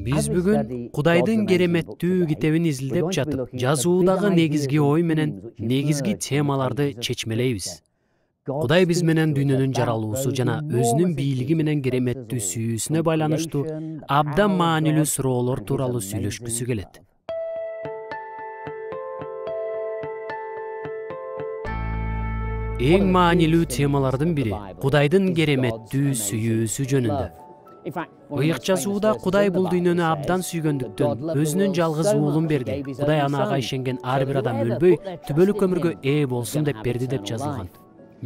Биз бүгүн Кудайдын кереметтүү китебин изилдеп жатып, жазуудагы негизги ой менен негизги темаларды чечмелейбиз. Кудай биз менен дүйнөнүн жаралуусу жана өзүнүн бийлиги менен кереметтүү сүйүүсүнө байланыштуу абдан маанилүү суроолор тууралуу сүйлөшкүсү келет. Эң маанилүү темалардын бири Кудайдын кереметтүү сүйүүсү жөнүндө. Ыйык жазууда Кудай бул дүйнөнү абдан сүйгөндүктөн өзүнүн жалгыз уулун берди. Кудай ага ишенген ар бир адам өлбөй, түбөлүк өмүргө ээ болсун деп берди деп жазылган.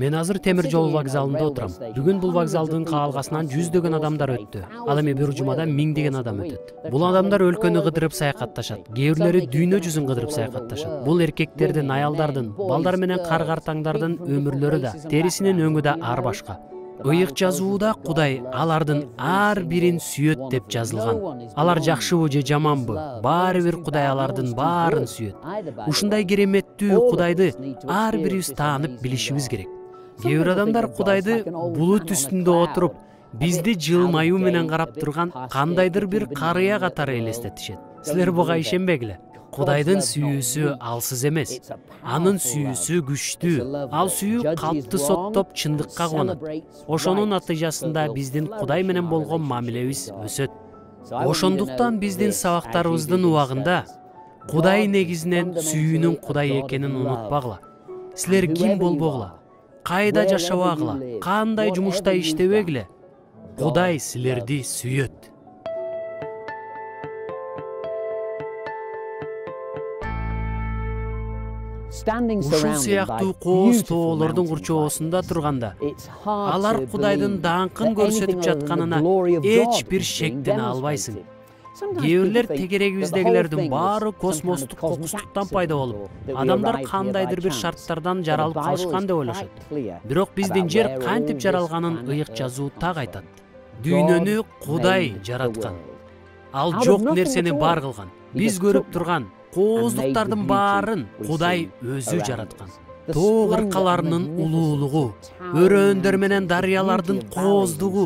Мен азыр темир жол вокзалында отурам. Бүгүн бул вокзалдын каалгасынан жүздөгөн адамдар өттү. Ал эми бир жумада миңдеген адам өтөт. Бул адамдар өлкөнү кыдырып саякатташат. Кээ бирлери дүйнө жүзүн кыдырып саякатташат. Бул эркектердин, аялдардын, балдар менен кар-картаңдардын өмүрлөрү да, терисинин өңү да ар башка. Ыйык жазууда Кудай алардын ар бирин сүйөт деп жазылган. Алар жакшыбы же жаманбы, баары бир Кудай алардын баарын сүйөт. Ушундай кереметтүү Кудайды ар бирибиз таанып билишибиз керек. Кээ бир адамдар Кудайды булут үстүндө отуруп, бизди жылмаюу менен карап турган кандайдыр бир карыя катары элестетишет. Силер буга ишенбегиле. Кудайдын сүйүүсү алсыз эмес. Анын сүйүүсү күчтүү. Ал сүйүү калпты соттоп чындыкка конот. Ошонун натыйжасында биздин Кудай менен болгон мамилебиз өсөт. Ошондуктан биздин сабактарыбыздын убагында Кудай негизинен сүйүүнүн Кудай экенин унутпагыла. Силер ким болбогула, кайда жашабагыла, кандай жумушта иштебегиле, Кудай силерди сүйөт. Ушул сыяктуу кооз тоолордун курчоосунда турганда, алар Кудайдын даңкын көрсөтүп жатканына эч бир шектене албайсың. Кээ бирлер тегерегибиздегилердин баары космостук кокустуктан пайда болуп, адамдар кандайдыр бир шарттардан жаралып калышкан деп ойлошот. Бирок биздин жер кантип жаралганын ыйык жазуу так айтат. Дүйнөнү Кудай жараткан. Ал жок нерсени бар кылган. Биз көрүп турган кооздуктардын баарын Кудай өзү жараткан. Тоо кыркаларынын улуулугу, өрөөндөр менен дарыялардын кооздугу,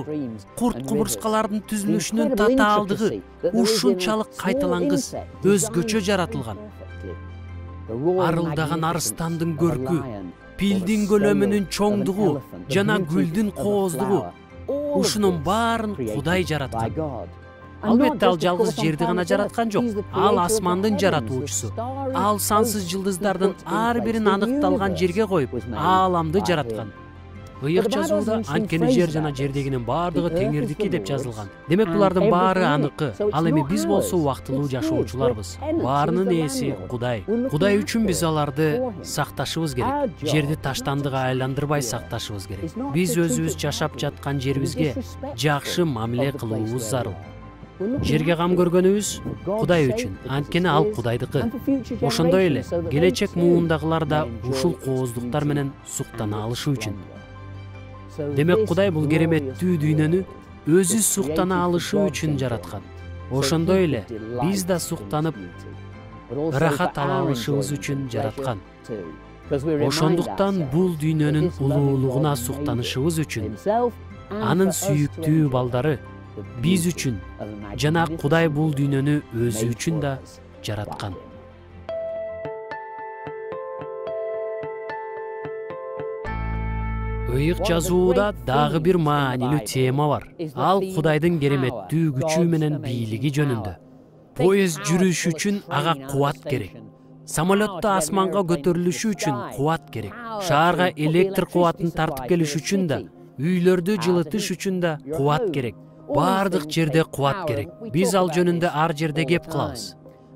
курт кумурскалардын түзүлүшүнүн татаалдыгы ушунчалык кайталангыс, өзгөчө жаратылган. Арылдаган арыстандын көркү, пилдин көлөмүнүн чоңдугу жана гүлдүн кооздугу, ушунун баарын Кудай жараткан. Албетте ал жалгыз жерди гана жараткан жок. Ал асмандын жаратуучусу. Ал сансыз жылдыздардын ар бирин аныкталган жерге коюп, ааламды жараткан. Ыйык жазууда анткени жер жана жердегинин баардыгы Теңирдики деп жазылган. Демек булардын баары аныкы. Ал эми биз болсо убактылуу жашоочуларбыз. Баарынын ээси Кудай. Кудай үчүн биз аларды сакташыбыз керек. Жерди таштандыга айландырбай сакташыбыз керек. Биз өзүбүз жашап жаткан жерибизге жакшы мамиле кылуубуз зарыл. Жерге кам көргөнүбүз Кудай үчүн, анткени ал Кудайдыкы. Ошондой эле келечек муундагылар да ушул кооздуктар менен суктана алышы үчүн. Демек Кудай бул кереметтүү дүйнөнү өзү суктана алышы үчүн жараткан. Ошондой эле биз да суктанып, ырахат ала алышыбыз үчүн жараткан. Ошондуктан бул дүйнөнүн улуулугуна суктанышыбыз үчүн анын сүйүктүү балдары биз үчүн жана Кудай бул дүйнөнү өзү үчүн да жараткан. Ыйык жазууда дагы бир маанилүү тема бар. Ал Кудайдын кереметтүү күчү менен бийлиги жөнүндө. Поезд жүрүш үчүн ага кубат керек. Самолетто асманга көтөрүлүшү үчүн кубат керек. Шаарга электр кубатын тартып келиш үчүн да, үйлөрдү жылытыш үчүн да кубат керек. Бардык жерде кубат керек. Биз ал жөнүндө ар жерде кеп кылабыз.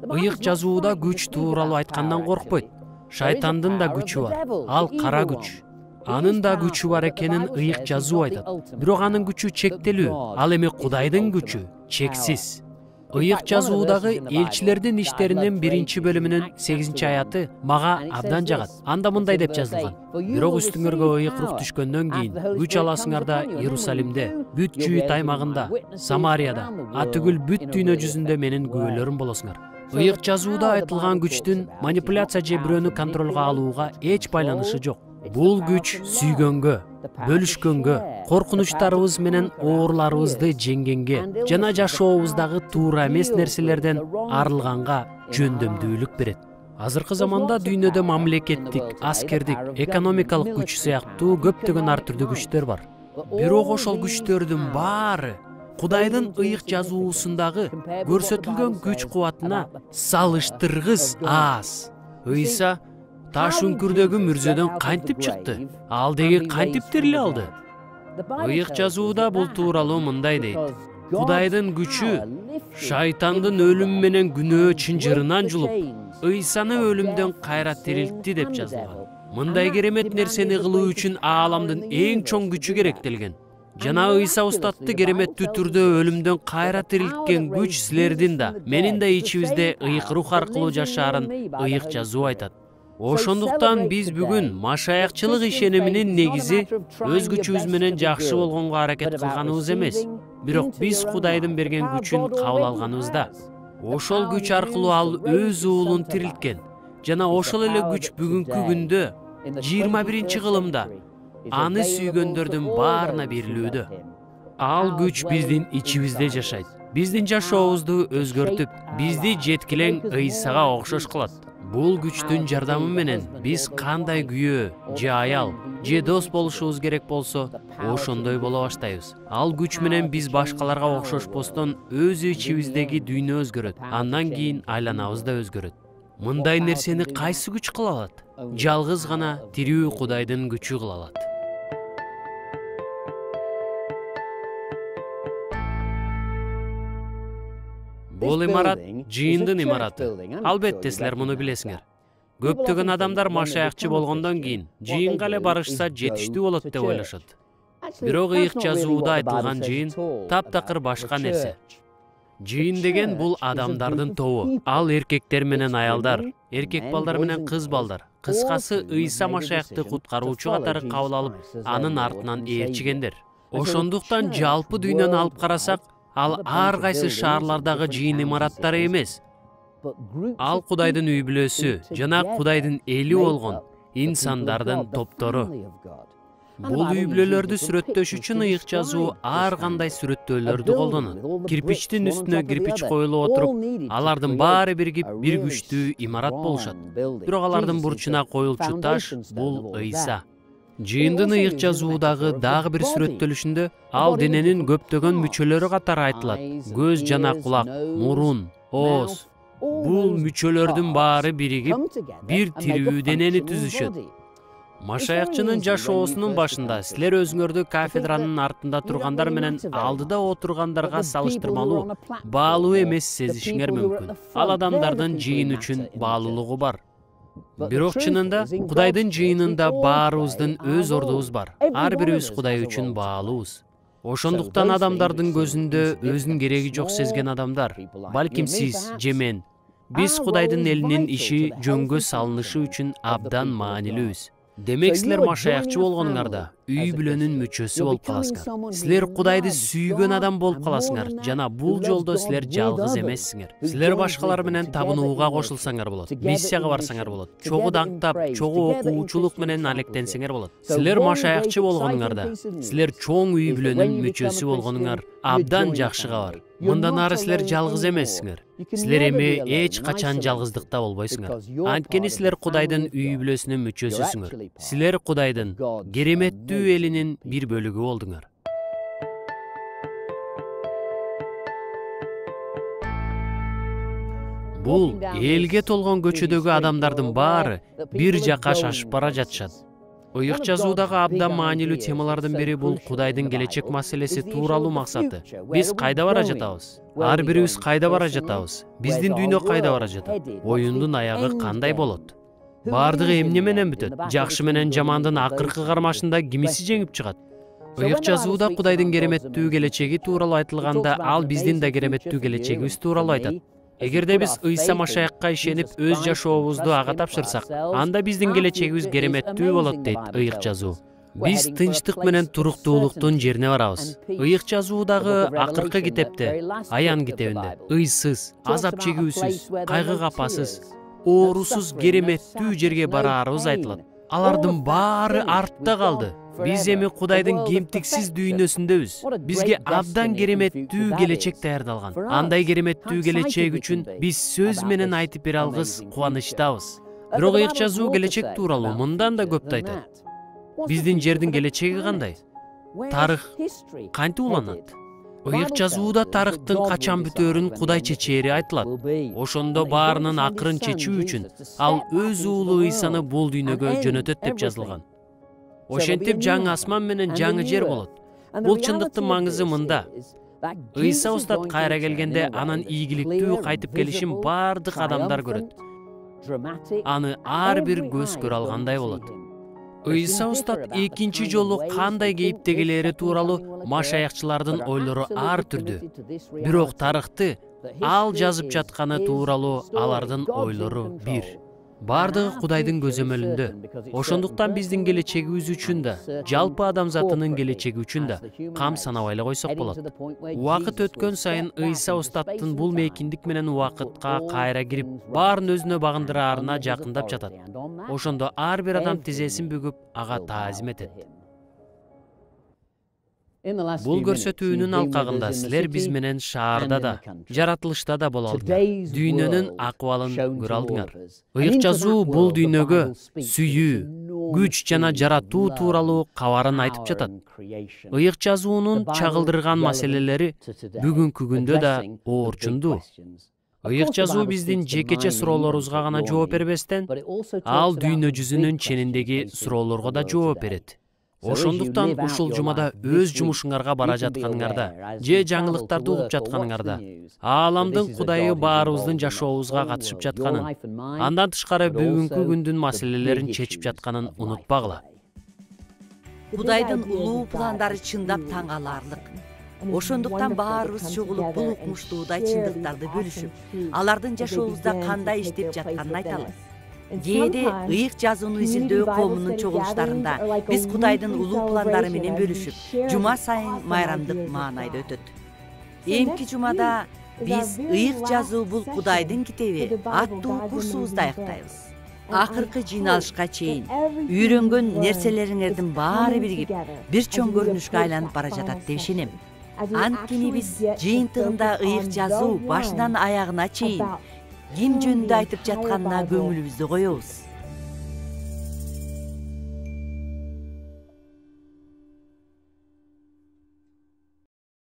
Ыйык жазууда күч тууралуу айткандан коркпойт. Шайтандын да күчү бар. Ал кара күч. Анын да күчү бар экенин ыйык жазуу айтат. Бирок анын күчү чектелүү. Ал эми Кудайдын күчү чексиз. Ыйык жазуудагы элчилердин иштеринин 1-бөлүмүнүн 8-аяты мага абдан жагат. Анда мындай деп жазылган: бирок үстүңөргө ыйык рух түшкөндөн кийин күч аласыңар да Иерусалимде, бүт Жүйүт аймагында, Самарияда, атүгүл бүт дүйнө жүзүндө менин күбөлөрүм болосуңар. Ыйык жазууда айтылган күчтүн манипуляция же бирөөнү контролго алууга эч байланышы жок. Бул күч сүйгөнгө, бөлүшкөнгө, коркунучтарыбыз менен оорларыбызды жеңгенге жана жашообуздагы туура эмес нерселерден арылганга жөндөмдүүлүк берет. Азыркы заманда дүйнөдө мамлекеттик, аскердик, экономикалык күч сыяктуу көптөгөн ар түрдүү күчтөр бар. Бирок ошол күчтөрдүн баары Кудайдын ыйык жазуусундагы көрсөтүлгөн күч кубатына салыштыргыс аз. Ыйса таш үңкүрдөгү мүрзөдөн кантип чыкты? Ал деги кантип тириле алды? Ыйык жазууда бул тууралуу мындай дейт. Кудайдын күчү шайтандын өлүм менен күнөө чынжырынан жулуп, Ыйсаны өлүмдөн кайра тирилтти деп жазылган. Мындай керемет нерсени кылуу үчүн ааламдын эң чоң күчү керектелген. Жана Ыйса устатты кереметтүү түрдө өлүмдөн кайра тирилткен күч силердин да, менин да ичибизде ыйык рух аркылуу жашаарын ыйык жазуу айтат. Ошондуктан биз бүгүн машаякчылык ишениминин негизи өз күчүбүз менен жакшы болгонго аракет кылганыбыз эмес, бирок биз Кудайдын берген күчүн кабыл алганыбызда. Ошол күч аркылуу ал өз уулун тирилткен. Жана ошол эле күч бүгүнкү күндө 21-кылымда аны сүйгөндөрдүн баарына берилүүдө. Ал күч биздин ичибизде жашайт. Биздин жашообузду өзгөртүп, бизди жеткилең Ыйсага окшош кылат. Бул күчтүн жардамы менен биз кандай күйөө, же аял, же дос болушубуз керек болсо, ошондой боло баштайбыз. Ал күч менен биз башкаларга окшошпостон өз ичибиздеги дүйнө өзгөрөт, андан кийин айланабыз да өзгөрөт. Мындай нерсени кайсы күч кыла алат? Жалгыз гана тирүү Кудайдын күчү кыла алат. Бул имарат жыйындын имараты. Албетте силер муну билесиңер. Көптөгөн адамдар машаякчы болгондон кийин жыйынга эле барышса жетиштүү болот деп ойлошот. Бирок ыйык жазууда айтылган жыйын таптакыр башка нерсе. Жыйын деген бул адамдардын тобу. Ал эркектер менен аялдар, эркек балдар менен кыз балдар. Кыскасы Ыйса Машаякты куткаруучу катары кабыл алып, анын артынан ээрчигендер. Ошондуктан жалпы дүйнөнү алып карасак, ал ар кайсы шаарлардагы жыйын имараттары эмес. Ал Кудайдын үй бүлөсү жана Кудайдын эли болгон инсандардын топтору. Бул үй бүлөлөрдү сүрөттөш үчүн ыйык жазуу ар кандай сүрөттөөлөрдү колдонот. Кирпичтин үстүнө кирпич коюлуп отуруп, алардын баары биригип бир күчтүү имарат болушат. Бирок алардын бурчуна коюлчу таш бул Ыйса. Жыйындын ыйык жазуудагы дагы бир сүрөттөлүшүндө ал дененин көптөгөн мүчөлөрү катары айтылат. Көз жана кулак, мурун, ооз. Бул мүчөлөрдүн баары биригип бир тирүү денени түзүшөт. Машаякчынын жашоосунун башында силер өзүңөрдү кафедранын артында тургандар менен алдыда отургандарга салыштырмалуу баалуу эмес сезишиңер мүмкүн. Ал адамдардын жыйын үчүн баалуулугу бар. Бирок чынында Кудайдын жыйынында баарыбыздын өз ордубуз бар. Ар бирибиз Кудай үчүн баалуубуз. Ошондуктан адамдардын көзүндө өзүнүн кереги жок сезген адамдар, балким сиз же мен, биз Кудайдын элинин иши жөнгө салынышы үчүн абдан маанилүүбүз. Демек силер машаякчы болгонуңарда үй бүлөнүн мүчөсү болуп каласыңар. Силер Кудайды сүйгөн адам болуп каласыңар жана бул жолдо силер жалгыз эмессиңер. Силер башкалар менен табынууга кошулсаңар болот, миссияга барсаңар болот, чогуу даңктап, чогуу окуучулук менен алектенсеңер болот. Силер машаякчы болгонуңарда, силер чоң үй бүлөнүн мүчөсү болгонуңар абдан жакшы кабар. Мындан ары силер жалгыз эмессиңер. Силер эми эч качан жалгыздыкта болбойсуңар. Анткени силер Кудайдын үй бүлөсүнүн мүчөсүсүңөр. Силер Кудайдын кереметтүү элинин бир бөлүгү болдуңар. Бул элге толгон көчөдөгү адамдардын баары бир жакка шашып бара жатышат. Ыйык жазуудагы абдан маанилүү темалардын бири бул Кудайдын келечек маселеси тууралуу максаты. Биз кайда бара жатабыз? Ар бирибиз кайда бара жатабыз? Биздин дүйнө кайда бара жатат? Оюндун аягы кандай болот? Бардыгы эмне менен бүтөт? Жакшы менен жамандын акыркы кармашында кимиси жеңип чыгат? Ыйык жазууда Кудайдын кереметтүү келечеги тууралуу айтылганда, ал биздин да кереметтүү келечегибиз тууралуу айтат. Эгерде биз Ыйса Машаякка ишенип өз жашообузду ага тапшырсак, анда биздин келечегибиз кереметтүү болот дейт ыйык жазуу. Биз тынчтык менен туруктуулуктун жерине барабыз. Ыйык жазуудагы акыркы китепте, Аян китебинде, ыйсыз, азап чегүүсүз, кайгы капасыз, оорусуз кереметтүү жерге бараарыбыз айтылат. Алардын баары артта калды. Биз эми Кудайдын кемтиксиз дүйнөсүндөбүз. Бизге абдан кереметтүү келечек даярдалган. Андай кереметтүү келечек үчүн биз сөз менен айтып бере алгыс кубанычтабыз. Бирок ыйык жазуу келечек тууралуу мындан да көп айтат. Биздин жердин келечеги кандай? Тарых кантип уланат? Ыйык жазууда тарыхтын качан бүтөөрүн Кудай чечери айтылат. Ошондо баарынын акырын чечүү үчүн ал өз уулу Ыйсаны бул дүйнөгө жөнөтөт деп жазылган. Ошентип жаңы асман менен жаңы жер болот. Бул чындыктын маңызы мында. Ыйса устат кайра келгенде анын ийгиликтүү кайтып келишин бардык адамдар көрөт. Аны ар бир көз көрө алгандай болот. Ыйса устат экинчи жолу кандай кейиптегилери тууралуу машаякчылардын ойлору ар түрдүү. Бирок тарыхты ал жазып жатканы тууралуу алардын ойлору бир. Бардыгы Кудайдын көзөмөлүндө. Ошондуктан биздин келечегибиз үчүн да, жалпы адамзатынын келечеги үчүн да кам санабай эле койсок болот. Убакыт өткөн сайын Ыйса устаттын бул мейкиндик менен убакытка кайра кирип, баарын өзүнө багындыраарына жакындап жатат. Ошондо ар бир адам тизесин бүгүп ага таазим этет. Бул көрсөтүүнүн алкагында силер биз менен шаарда да, жаратылышта да боло алдыңар. Дүйнөнүн акыбалын көрө алдыңар. Ыйык жазуу бул дүйнөгө сүйүү, күч жана жаратуу тууралуу кабарын айтып жатат. Ыйык жазуунун чагылдырган маселелери бүгүнкү күндө да оорчундуу. Ыйык жазуу биздин жекече суроолорубузга гана жооп бербестен, ал дүйнө жүзүнүн чениндеги суроолорго да жооп берет. Ошондуктан ушул жумада өз жумушуңарга бара жатканыңарда, же жаңылыктарды угуп жатканыңарда, ааламдын Кудайы баарыбыздын жашообузга катышып жатканын, андан тышкары бүгүнкү күндүн маселелерин чечип жатканын унутпагыла. Кудайдын улуу пландары чындап таң каларлык. Ошондуктан баарыбыз чогулуп бул укмуштуудай чындыктарды бөлүшүп, алардын жашообузда кандай иштеп жатканын айталы. Кээде ыйык жазууну изилдөө коомунун чогулуштарында биз Кудайдын улуу пландары менен бөлүшүп, жума сайын майрамдык маанайда өтөт. Эмки жумада биз ыйык жазуу бул Кудайдын китеби аттуу курсубузду аяктайбыз. Акыркы жыйналышка чейин үйрөнгөн нерселериңердин баары биригип, бир чоң көрүнүшкө айланып бара жатат деп ишенем. Анткени биз жыйынтыгында ыйык жазуу башынан аягына чейин ким жөнүндө айтып жатканына көңүлүбүздү коебуз.